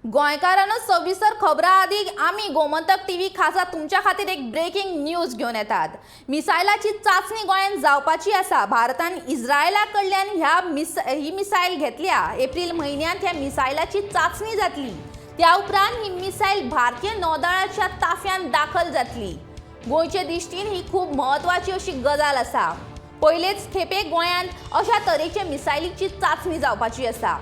गोंयकारांनो सविस्तर खबरां आदी आमी गोमंतक टीव्ही खासा तुमच्या खातीर एक ब्रेकिंग न्यूज घेवन येतात। मिसायलाची चाचणी गोंयांत जावपाची आसा। भारतान इस्रायला कडल्यान ही मिसायल घेतल्या। एप्रिल म्हयन्यांत ह्या मिसायलाची चाचणी जातली। त्या उपरांत ही मिसायल भारतीय नौदळाच्या ताफ्यान दाखल जातली। गोंयचे दिश्टीन ही खूब महत्वाची अशी गजाल आसा। पयलेच खेपे गोंयांत अशा तरेचे मिसायलीची चाचणी जावपाची आसा।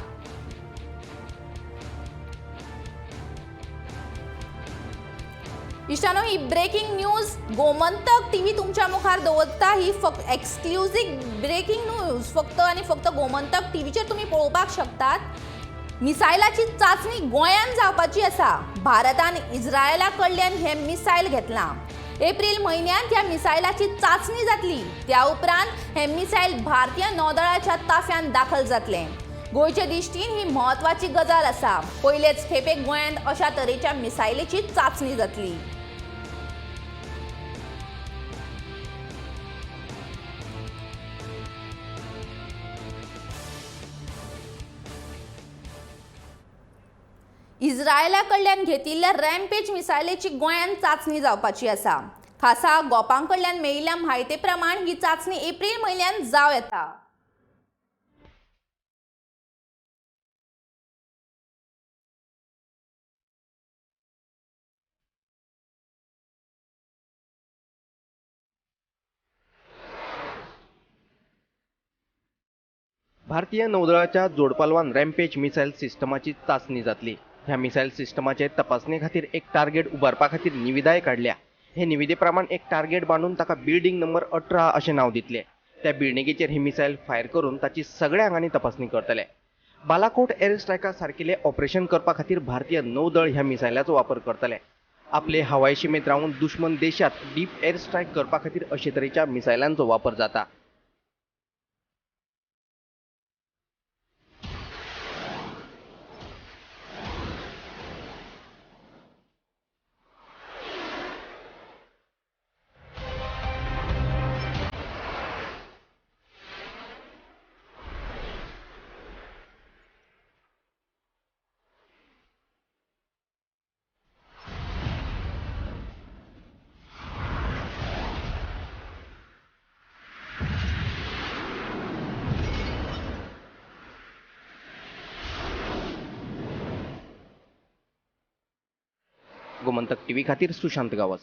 इश्टानो, ही ब्रेकिंग न्यूज गोमंतक टीव्ही तुमच्या मुखार दवरता। ही फक्त एक्सक्लुझिव्ह ब्रेकिंग न्यूज फक्त आणि फक्त गोमंतक टीव्हीचेर तुम्ही पळोवपाक शकतात। मिसायलाची चाचणी गोंयांत जावपाची आसा। भारतान इस्रायला कडल्यान हे मिसायल घेतला। एप्रिल म्हयन्यांत ह्या मिसायलाची चाचणी जातली। त्या उपरांत हे मिसायल भारतीय नौदळाच्या ताफ्यान दाखल जातले। गोंयचे दिश्टीन ही महत्वाची गजाल आसा। पयलेच खेपे गोंयांत अशा तरेच्या मिसायलीची चाचणी जातली। इस्रायला कडल्यान घेतिल्ल्या रॅम्पेज मिसायलेची गोंयांत चाचणी जावपाची आसा। खासा गोपां कडल्यान मेळिल्ल्या म्हायती प्रमाण ही चाचणी एप्रिल म्हयन्यांत जावं येता। भारतीय नौदळाच्या जोडपालवान रॅम्पेज मिसाईल सिस्टमाची चाचणी जातली। ह्या मिसाईल सिस्टमाचे तपासणे खातीर एक टार्गेट उबारपा खातीर निविदाय काढल्या। हे निविदे प्रमाण एक टार्गेट बांधून ताका बिल्डिंग नंबर 18 असे नाव दितले। त्या बिल्डिंगेचेर ही मिसाईल फायर करून ताची सगळ्या आंगांनी तपासणी करतले। बालाकोट एअर स्ट्रायका सारकिले ऑपरेशन करपा खातीर भारतीय नौदळ ह्या मिसायलाचो वापर करतले। आपले हवाई सीमेत रावून दुश्मन देशात डीप एअर स्ट्रायक करपा खातीर अशे तरेच्या मिसायलांचो वापर जाता। गोमंतक टीव्ही खातीर सुशांत गावस।